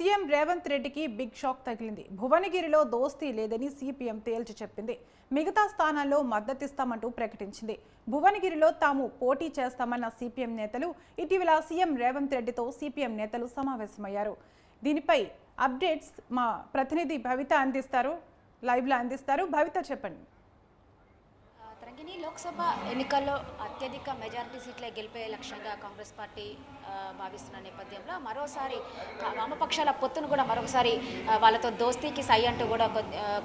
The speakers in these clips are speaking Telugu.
సీఎం రేవంత్ రెడ్డికి బిగ్ షాక్ తగిలింది. భువనగిరిలో దోస్తీ లేదని సిపిఎం తేల్చి చెప్పింది. మిగతా స్థానాల్లో మద్దతిస్తామంటూ ప్రకటించింది. భువనగిరిలో తాము పోటీ చేస్తామన్న సిపిఎం నేతలు ఇటీవల సీఎం రేవంత్ రెడ్డితో సిపిఎం నేతలు సమావేశమయ్యారు. దీనిపై అప్డేట్స్ మా ప్రతినిధి భవిత అందిస్తారు, లైవ్లో అందిస్తారు. భవిత చెప్పండి. తరంగిణి, లోక్సభ ఎన్నికల్లో అత్యధిక మెజారిటీ సీట్లే గెలిపే లక్ష్యంగా కాంగ్రెస్ పార్టీ భావిస్తున్న నేపథ్యంలో మరోసారి వామపక్షాల పొత్తును కూడా మరొకసారి వాళ్ళతో దోస్తీకి సై అంటూ కూడా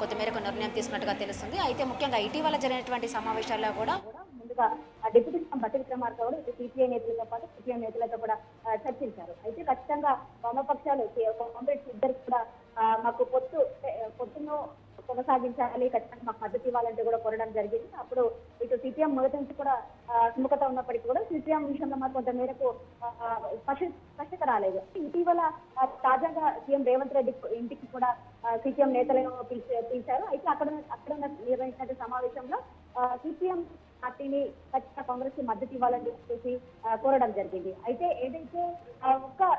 కొద్ది మేరకు నిర్ణయం తీసుకున్నట్టుగా తెలుస్తుంది. అయితే ముఖ్యంగా ఇటీవల జరిగినటువంటి సమావేశాల్లో కూడా ముందుగా డిప్యూటీ సీఎం బట్టి విక్రమార్క కూడా ఇటు సిపిఐ నేతలతో పాటు సిపిఎం నేతలతో కూడా చర్చించారు. అయితే ఖచ్చితంగా వామపక్షాలు కాంగ్రెస్ ఇద్దరు కూడా మాకు పొత్తును కొనసాగించాలి, ఖచ్చితంగా మాకు మద్దతు ఇవ్వాలంటే కూడా కోరడం జరిగింది. అప్పుడు ఇటు సిపిఎం మొదటి నుంచి కూడా సుముఖత ఉన్నప్పటికీ కూడా సిపిఎం విషయంలో మాకు కొంత మేరకు స్పష్టత రాలేదు. ఇటీవల తాజాగా సీఎం రేవంత్ రెడ్డి ఇంటికి కూడా సిపిఎం నేతలను పిలిచారు. అయితే అక్కడ నిర్వహించిన సమావేశంలో సిపిఎం పార్టీని ఖచ్చితంగా కాంగ్రెస్ కి మద్దతు ఇవ్వాలని చెప్పేసి కోరడం జరిగింది. అయితే ఏదైతే ఒక్క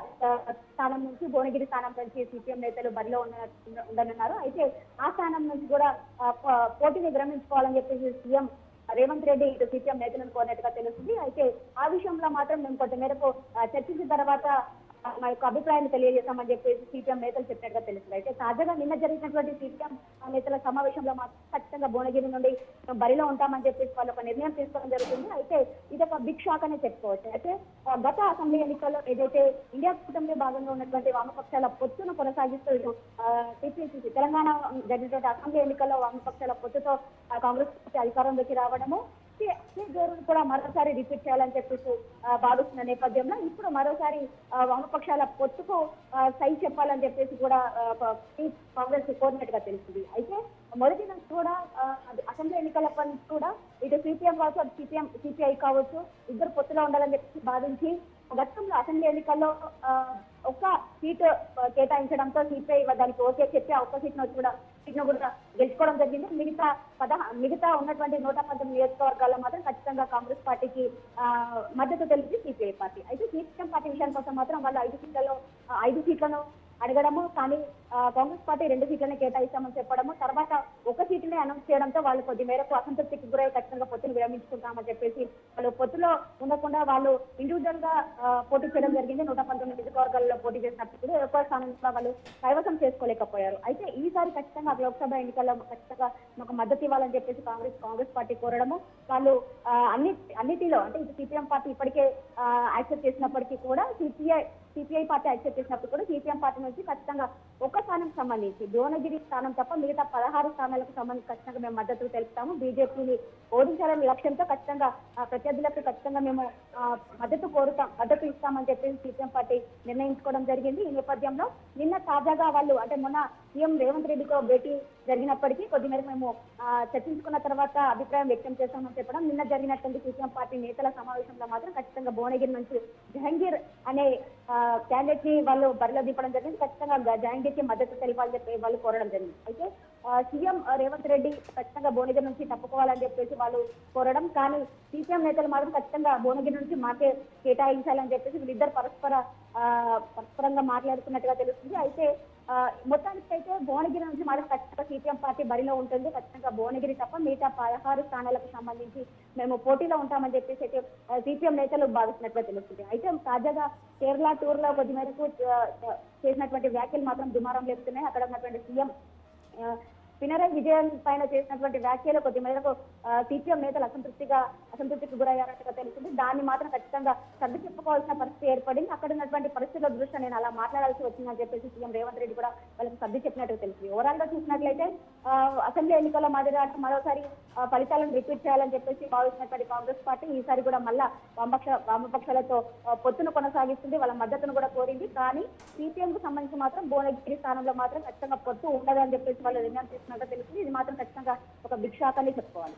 స్థానం నుంచి భువనగిరి స్థానం నుంచి సిపిఎం నేతలు బరిలో ఉండనున్నారు. అయితే ఆ స్థానం నుంచి కూడా పోటీని విరమించుకోవాలని చెప్పేసి సీఎం రేవంత్ రెడ్డి ఇటు సిపిఎం నేతలను కోరినట్టుగా తెలుస్తుంది. అయితే ఆ విషయంలో మాత్రం మేము కొంత మేరకు చర్చించిన తర్వాత మా యొక్క అభిప్రాయాన్ని తెలియజేస్తామని చెప్పేసి సిపిఎం నేతలు చెప్పినట్టుగా తెలుస్తుంది. అయితే తాజాగా నిన్న జరిగినటువంటి సిపిఎం నేతల సమావేశంలో మాత్రం ఖచ్చితంగా భువనగిరి నుండి బరిలో ఉంటామని చెప్పేసి వాళ్ళు ఒక నిర్ణయం తీసుకోవడం జరుగుతుంది. అయితే ఇది ఒక బిగ్ షాక్ అనే చెప్పుకోవచ్చు. అయితే గత అసెంబ్లీ ఎన్నికల్లో ఏదైతే ఇండియా కూటమిలో భాగంగా ఉన్నటువంటి వామపక్షాల పొత్తును కొనసాగిస్తూ టీపీసీసీ తెలంగాణ జరిగినటువంటి అసెంబ్లీ ఎన్నికల్లో వామపక్షాల పొత్తుతో కాంగ్రెస్ పార్టీ అధికారంలోకి రావడము జోరును కూడా మరోసారి రిపీట్ చేయాలని చెప్పేసి భావిస్తున్న నేపథ్యంలో ఇప్పుడు మరోసారి వామపక్షాల పొత్తుకు సై చెప్పాలని చెప్పేసి కూడా కాంగ్రెస్ కోరినట్టుగా తెలుస్తుంది. అయితే మొదటి నుంచి కూడా అసెంబ్లీ ఎన్నికలప్పటి నుంచి కూడా ఇటు సిపిఎం కావచ్చు, అటు సిపిఐ కావచ్చు, ఇద్దరు పొత్తులో ఉండాలని చెప్పి భావించి గతంలో అసెంబ్లీ ఎన్నికల్లో ఒక్క సీటు కేటాయించడంతో సిపిఐ దానికి ఓకే చెప్పి ఆ ఒక్క సీట్ను కూడా గెలుచుకోవడం జరిగింది. మిగతా ఉన్నటువంటి 119 నియోజకవర్గాల్లో మాత్రం ఖచ్చితంగా కాంగ్రెస్ పార్టీకి మద్దతు తెలిపి సిపిఐ పార్టీ. అయితే సిపిఎం పార్టీ విషయానికి కోసం మాత్రం వాళ్ళు 5 సీట్లను అడగడము, కానీ కాంగ్రెస్ పార్టీ 2 సీట్లను కేటాయిస్తామని చెప్పడము, తర్వాత ఒక సీటునే అనౌన్స్ చేయడంతో వాళ్ళు కొద్ది మేరకు అసంతృప్తికి గురై ఖచ్చితంగా పొత్తును విరమించుకుంటామని చెప్పేసి వాళ్ళు పొత్తులో ఉండకుండా వాళ్ళు ఇండివిజువల్ గా పోటీ చేయడం జరిగింది. 119 నియోజకవర్గాల్లో పోటీ చేసినప్పుడు ఎక్కువ స్థానంలో వాళ్ళు కైవసం చేసుకోలేకపోయారు. అయితే ఈసారి ఖచ్చితంగా లోక్సభ ఎన్నికల్లో ఖచ్చితంగా మాకు మద్దతు ఇవ్వాలని చెప్పేసి కాంగ్రెస్ పార్టీ కోరడము, వాళ్ళు అన్నిటిలో అంటే ఇటు సిపిఎం పార్టీ ఇప్పటికే యాక్సెప్ట్ చేసినప్పటికీ కూడా సిపిఐ పార్టీ యాక్సెప్ట్ చేసినప్పుడు కూడా సిపిఎం పార్టీ నుంచి ఖచ్చితంగా ఒక స్థానం సంబంధించి భువనగిరి స్థానం తప్ప మిగతా 16 స్థానాలకు సంబంధించి ఖచ్చితంగా మేము మద్దతు తెలుపుతాము. బీజేపీని ఓడించాలనే లక్ష్యంతో ఖచ్చితంగా ప్రత్యర్థులకు ఖచ్చితంగా మేము మద్దతు ఇస్తామని చెప్పేసి సిపిఎం పార్టీ నిర్ణయించుకోవడం జరిగింది. ఈ నేపథ్యంలో నిన్న తాజాగా వాళ్ళు అంటే మొన్న సీఎం రేవంత్ రెడ్డితో భేటీ జరిగినప్పటికీ కొద్ది మేరకు మేము చర్చించుకున్న తర్వాత అభిప్రాయం వ్యక్తం చేస్తామని చెప్పడం, నిన్న జరిగినటువంటి సిపిఎం పార్టీ నేతల సమావేశంలో మాత్రం ఖచ్చితంగా భువనగిరి నుంచి జహంగీర్ అనే క్యాండిడేట్ ని వాళ్ళు బరిలో దింపడం జరిగింది. ఖచ్చితంగా జహంగీర్ కి మద్దతు తెలిపాలని చెప్పి వాళ్ళు కోరడం జరిగింది. అయితే సీఎం రేవంత్ రెడ్డి ఖచ్చితంగా భువనగిరి నుంచి తప్పుకోవాలని చెప్పేసి వాళ్ళు కోరడం, కానీ సిపిఎం నేతలు మాత్రం ఖచ్చితంగా భువనగిరి నుంచి మాకే కేటాయించాలని చెప్పేసి వీళ్ళిద్దరు పరస్పరంగా మాట్లాడుతున్నట్టుగా తెలుస్తుంది. అయితే మొత్తానికైతే భువనగిరి నుంచి మాత్రం ఖచ్చితంగా సిపిఎం పార్టీ బరిలో ఉంటుంది. ఖచ్చితంగా భువనగిరి తప్ప మిగతా 16 స్థానాలకు సంబంధించి మేము పోటీలో ఉంటామని చెప్పేసి అయితే సిపిఎం నేతలు భావిస్తున్నట్టుగా తెలుస్తుంది. అయితే తాజాగా కేరళ టూర్ లో కొద్ది మేరకు చేసినటువంటి వ్యాఖ్యలు మాత్రం దుమారం లేపుతున్నాయి. అక్కడ ఉన్నటువంటి సీఎం పినరయ్ విజయన్ పైన చేసినటువంటి వ్యాఖ్యలు కొద్ది మేరకు సిపిఎం నేతలు అసంతృప్తికి గురయ్యారట్టుగా తెలుస్తుంది. దాన్ని మాత్రం ఖచ్చితంగా సర్ది చెప్పుకోవాల్సిన పరిస్థితి ఏర్పడింది. అక్కడ ఉన్నటువంటి పరిస్థితుల దృష్ట్యా నేను అలా మాట్లాడాల్సి వచ్చిందని చెప్పేసి సీఎం రేవంత్ రెడ్డి కూడా వాళ్ళకి సర్ది చెప్పినట్టుగా తెలుస్తుంది. ఓవరాల్ గా చూసినట్లయితే అసెంబ్లీ ఎన్నికల మాదిరిగా మరోసారి ఫలితాలను రిపీట్ చేయాలని చెప్పేసి భావిస్తున్నటువంటి కాంగ్రెస్ పార్టీ ఈసారి కూడా మళ్ళా వామపక్షాలతో పొత్తును కొనసాగిస్తుంది, వాళ్ళ మద్దతును కూడా కోరింది. కానీ సిపిఎం కు సంబంధించి మాత్రం భువనగిరి స్థానంలో మాత్రం ఖచ్చితంగా పొత్తు ఉండదని చెప్పేసి వాళ్ళు నిర్ణయం తీసుకున్నట్టు తెలుస్తుంది. ఇది మాత్రం ఖచ్చితంగా ఒక బిగ్ షాక్ అని చెప్పుకోవాలి.